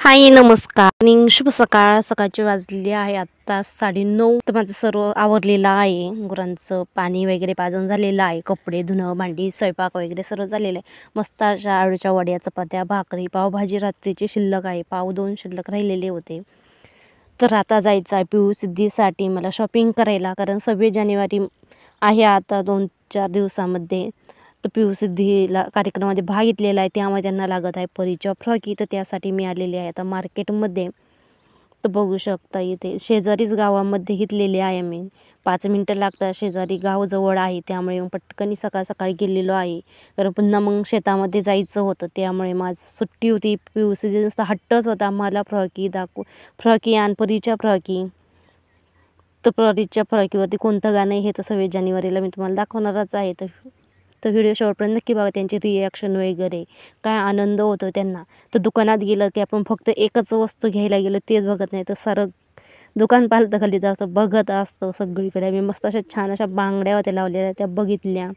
हाय नमस्कार आणि शुभ सकाळ। सकाळचे वाजले आहे आता 9:30। तर माझं सर्व आवरलेलं आहे। गुरांचं पाणी वगैरे पाजून झालेलं आहे। कपडे धुणं भांडी स्वयंपाक वगैरे सर्व झालेलं आहे। मस्त अशा आळूच्या वड्या चपात्या भाकरी पावभाजी रात्रीची शिल्लक आहे। पाव 2 शिल्लक राहिलेले होते। तर आता जायचं आहे पिऊ सिद्धीसाठी मला शॉपिंग करायला, कारण 26 जानेवारी आहे आता 2-4 दिवसामध्ये। तर पिऊ सिद्धीला कार्यक्रमामध्ये भाग घेतलेला आहे, त्यामुळे त्यांना लागत आहे परीच्या फ्रॉकी। तर त्यासाठी मी आलेले आहे आता मार्केटमध्ये। तर बघू शकता इथे शेजारीच गावामध्ये घेतलेले आहे मी। 5 मिनिटं लागतात, शेजारी गाव जवळ आहे, त्यामुळे पटकन सकाळ सकाळी गेलेलो आहे। कारण पुन्हा मग शेतामध्ये जायचं होतं, त्यामुळे माझी सुट्टी होती। पिऊ सिद्धी नुसता हट्टच होता मला फ्रॉकी दाखव, फ्रॉकी आण परीच्या फ्रॉकी। तर परीच्या फ्रॉकीवरती कोणतं गाणं आहे हे तर 26 जानेवारीला मी तुम्हाला दाखवणारच आहे। तर व्हिडिओ शेवटपर्यंत नक्की बघा, त्यांचे रिॲक्शन वगैरे काय आनंद होतो त्यांना। तर दुकानात गेलं की आपण फक्त एकच वस्तू घ्यायला गेलो तेच बघत नाही, तर सारं दुकान पालतं खाली असं बघत असतो सगळीकडे। मी मस्त अशा छान अशा बांगड्या होत्या लावलेल्या, त्या बघितल्या।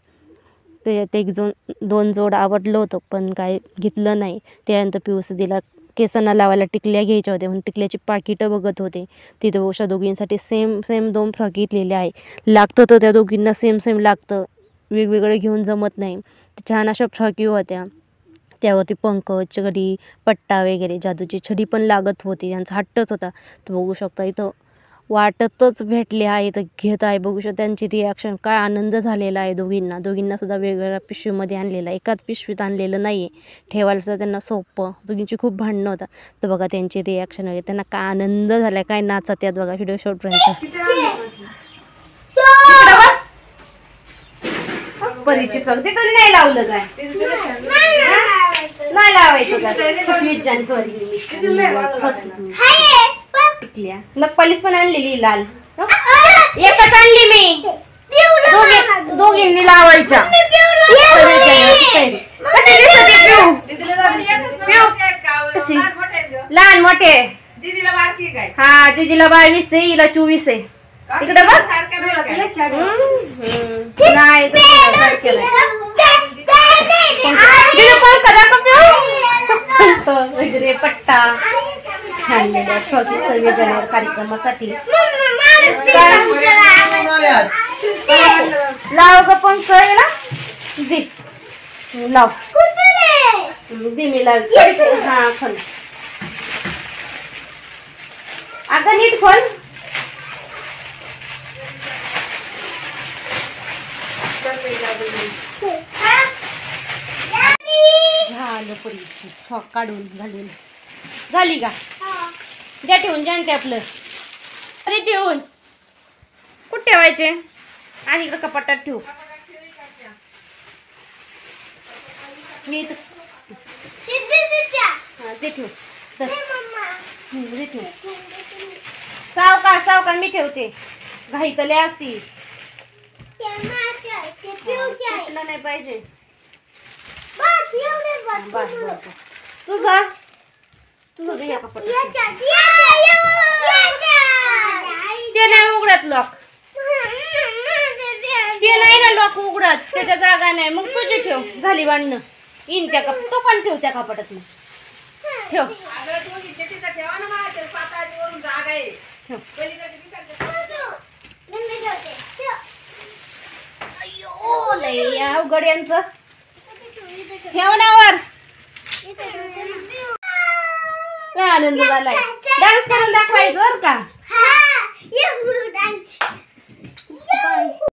त्याच्यात 1-2 जोड आवडलं होतं, पण काय घेतलं नाही। त्यानंतर पिऊ सिद्धीला केसांना लावायला टिकल्या घ्यायच्या होत्या, म्हणून टिकल्याची पाकिटं बघत होते। तिथं उषा दोघींसाठी सेम 2 फ्रॉक घेतलेले आहे। लागतं तर त्या दोघींना सेम लागतं, वेगवेगळे घेऊन जमत नाही। छान अशा फ्रॉकी होत्या, त्यावरती पंख छडी पट्टा वगैरे जादूची छडी पण लागत होती, त्यांचा हट्टच होता। तर बघू शकता इथं वाटतच भेटले आहे तर घेत आहे। बघू शकता त्यांची रिॲक्शन, काय आनंद झालेला आहे दोघींना सुद्धा वेगवेगळ्या पिशवीमध्ये आणलेलं आहे, एकाच पिशवीत आणलेलं नाही आहे। ठेवायला सुद्धा त्यांना सोपं, दोघींची खूप भांडणं होतात। तर बघा त्यांची रिॲक्शन वगैरे, त्यांना काय आनंद झाला आहे, काय नाचत त्यात बघा व्हिडिओ शेवटपर्यंत। परीची फ्रॉक ते कधी नाही लावलं काय, नाही लावायचं का 26 जानेवारी नक्पालीस पण आणलेली लाल, एकच आणली मी, दोघींनी लावायच्या। कशी दिसते कशी लहान मोठे, हा दीदीला 22 आहे, हिला 24 आहे। इकडे बघ नाही वगैरे पट्टा आणलेला फ्रॉकी 26 जानेवारी कार्यक्रमासाठी। लाव ग पण ना दे, लाव दे मी लाव, हा खोल अगं नीट खोल। झालं परीची फ्रॉक काढून झाली का, द्या ठेवून जाणते आपलं अरे ठेवून कुठे ठेवायचे, आणि इकडं कपाटात ठेवू मी ते ठेवू सावका मी ठेवते, घाई तले असती नाही पाहिजे। तुझं दे कपाटात, ते नाही उघडत लॉक, ते नाही ना लॉक उघडत, त्याच्या जागा नाही, मग तुझी ठेव झाली भांडणं इन त्या तो पण ठेव त्या कपाटात ठेव। अवघड्यांचं ठेवण्यावर काय आनंद झालाय, डान्स करून दाखवायचं बरं का।